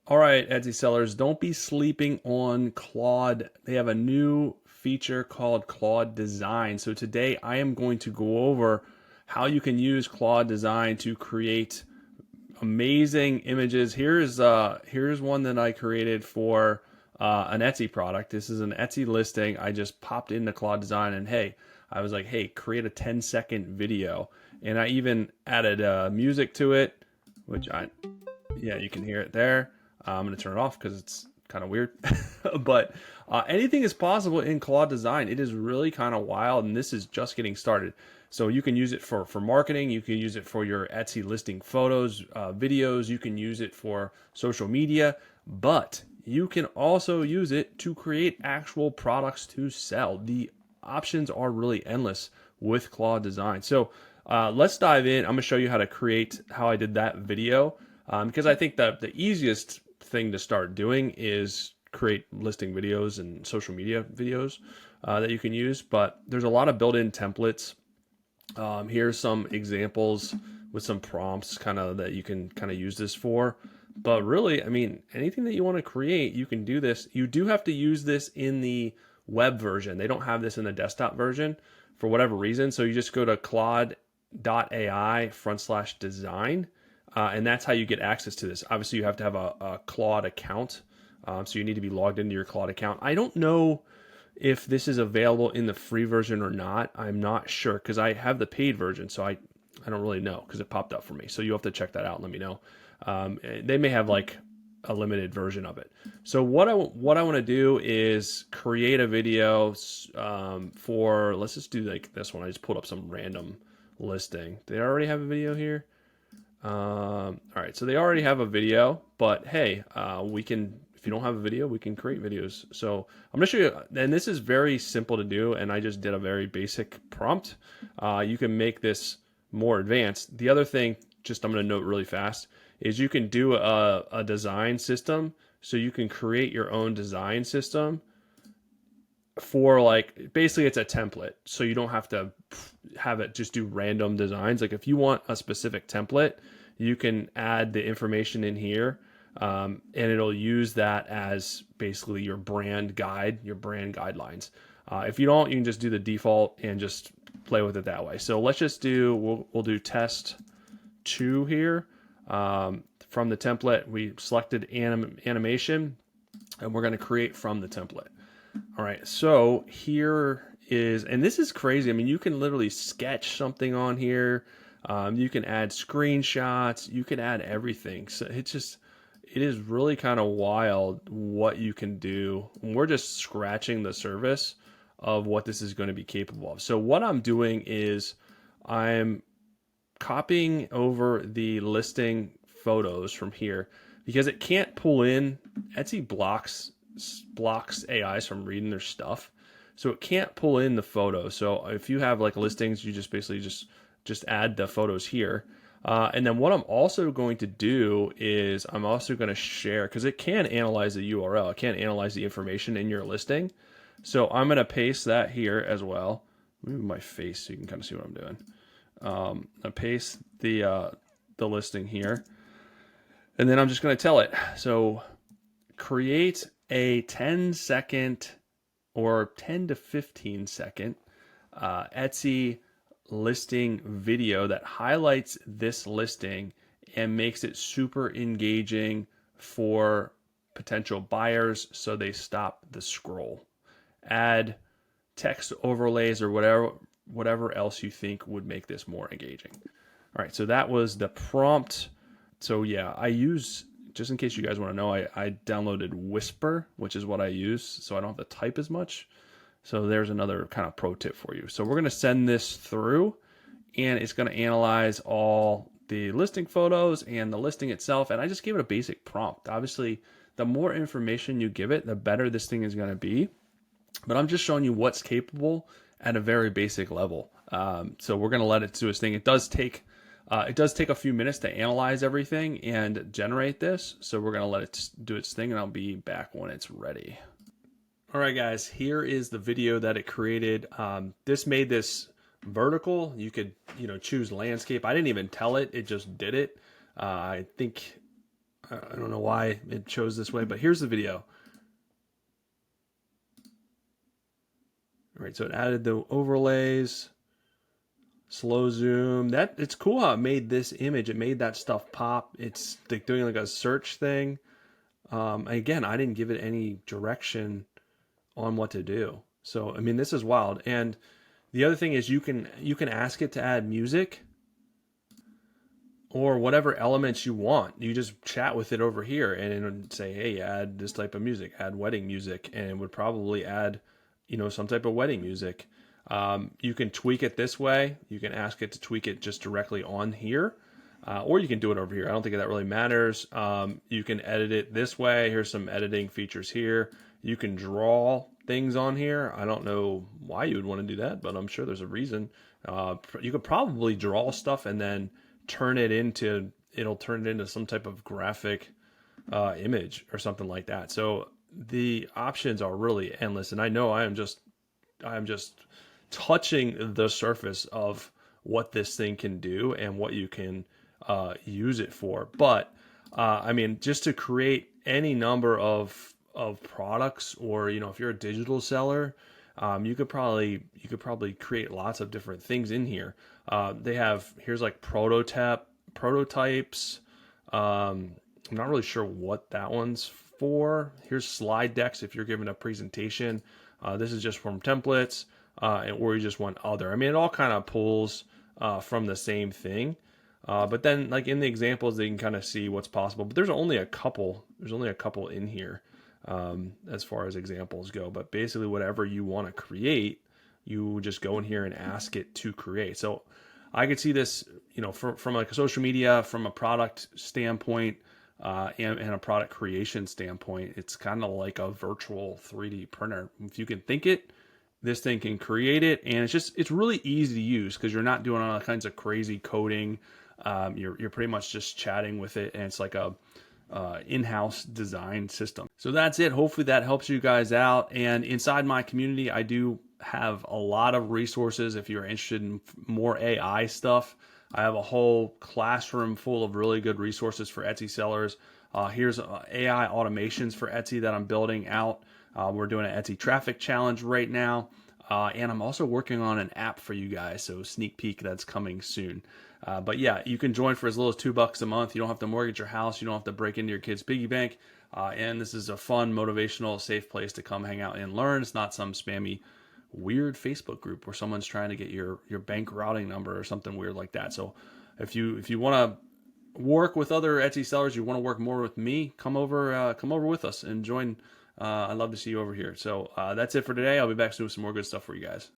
All right, Etsy sellers, don't be sleeping on Claude. They have a new feature called Claude Design. So today I am going to go over how you can use Claude Design to create amazing images. Here's one that I created for an Etsy product. This is an Etsy listing. I just popped into Claude Design and hey, I was like, hey, create a 10-second video, and I even added music to it, which yeah, you can hear it there. I'm going to turn it off because it's kind of weird. But anything is possible in Claude Design. It is really kind of wild, and this is just getting started. So you can use it for marketing. You can use it for your Etsy listing photos, videos. You can use it for social media, but you can also use it to create actual products to sell. The options are really endless with Claude Design. So let's dive in. I'm going to show you how to create, how I did that video, because I think that the easiest thing to start doing is create listing videos and social media videos that you can use. But there's a lot of built-in templates. Here's some examples with some prompts kind of that you can kind of use this for. But really, I mean, anything that you want to create, you can do this. You do have to use this in the web version. They don't have this in the desktop version for whatever reason. So you just go to claude.ai/design, and that's how you get access to this. Obviously, you have to have a Claude account. So you need to be logged into your Claude account. I don't know if this is available in the free version or not. I'm not sure because I have the paid version, so I don't really know because it popped up for me. So you have to check that out and let me know. They may have like a limited version of it. So what I want to do is create a video for, let's just do like this one. I just pulled up some random listing. They already have a video here. All right, so they already have a video, but hey, we can, if you don't have a video, we can create videos. So I'm gonna show you, and this is very simple to do, and I just did a very basic prompt. You can make this more advanced. The other thing, just I'm gonna note really fast, is you can do a design system. So you can create your own design system for, like, basically it's a template. So you don't have to have it just do random designs. Like if you want a specific template, you can add the information in here, and it'll use that as basically your brand guide, your brand guidelines. If you don't, you can just do the default and just play with it that way. So let's just do, we'll do test 2 here. From the template, we selected animation, and we're going to create from the template. All right, so here is, and this is crazy. I mean, you can literally sketch something on here. You can add screenshots. You can add everything. So it's just, it is really kind of wild what you can do. We're just scratching the surface of what this is going to be capable of. So what I'm doing is I'm copying over the listing photos from here because it can't pull in. Etsy blocks AIs from reading their stuff, so it can't pull in the photo. So if you have like listings, you just basically just add the photos here. And then what I'm also going to do is I'm also going to share, because it can analyze the URL, it can analyze the information in your listing. So I'm going to paste that here as well. Move my face so you can kind of see what I'm doing. I paste the listing here, and then I'm just going to tell it. So create a 10-second or 10 to 15-second Etsy listing video that highlights this listing and makes it super engaging for potential buyers so they stop the scroll. Add text overlays or whatever else you think would make this more engaging. All right, so that was the prompt. So yeah, I use, just in case you guys want to know, I downloaded Whisper, which is what I use, so I don't have to type as much. So there's another kind of pro tip for you. So we're going to send this through, and it's going to analyze all the listing photos and the listing itself. And I just gave it a basic prompt. Obviously, the more information you give it, the better this thing is going to be. But I'm just showing you what's capable at a very basic level. So we're going to let it do its thing. It does take a few minutes to analyze everything and generate this. So we're going to let it do its thing, and I'll be back when it's ready. All right, guys, here is the video that it created. This made this vertical. You could, choose landscape. I didn't even tell it. It just did it. I think I don't know why it chose this way, but here's the video. All right, so it added the overlays, slow zoom. That it's cool how it made this image. It made that stuff pop. It's like doing like a search thing. Again, I didn't give it any direction on what to do. So I mean, this is wild. And the other thing is you can ask it to add music or whatever elements you want. You just chat with it over here and it would say, hey, add this type of music, add wedding music, and it would probably add, some type of wedding music. You can tweak it this way. You can ask it to tweak it just directly on here, or you can do it over here. I don't think that really matters. You can edit it this way. Here's some editing features here. You can draw things on here. I don't know why you would want to do that, but I'm sure there's a reason. You could probably draw stuff and then it'll turn it into some type of graphic image or something like that. So the options are really endless, and I know I am just touching the surface of what this thing can do and what you can use it for. But I mean, just to create any number of products, or if you're a digital seller, you could probably create lots of different things in here. Here's like prototypes. I'm not really sure what that one's for. Here's slide decks if you're giving a presentation. This is just from templates, or you just want other. I mean, it all kind of pulls from the same thing. But then, like in the examples, they can kind of see what's possible. But there's only a couple. There's only a couple in here as far as examples go. But basically, whatever you want to create, you just go in here and ask it to create. So I could see this, from like a social media, from a product standpoint, and a product creation standpoint. It's kind of like a virtual 3D printer. If you can think it, this thing can create it, and it's really easy to use because you're not doing all kinds of crazy coding. You're pretty much just chatting with it, and it's like a in-house design system. So that's it. Hopefully that helps you guys out. And inside my community, I do have a lot of resources if you're interested in more AI stuff. I have a whole classroom full of really good resources for Etsy sellers. Here's AI automations for Etsy that I'm building out. We're doing an Etsy traffic challenge right now. And I'm also working on an app for you guys. So sneak peek, that's coming soon. But yeah, you can join for as little as $2 a month. You don't have to mortgage your house. You don't have to break into your kid's piggy bank. And this is a fun, motivational, safe place to come hang out and learn. It's not some spammy, weird Facebook group where someone's trying to get your bank routing number or something weird like that. So if you want to work with other Etsy sellers, you want to work more with me, come over with us and join. I'd love to see you over here. So that's it for today. I'll be back soon with some more good stuff for you guys.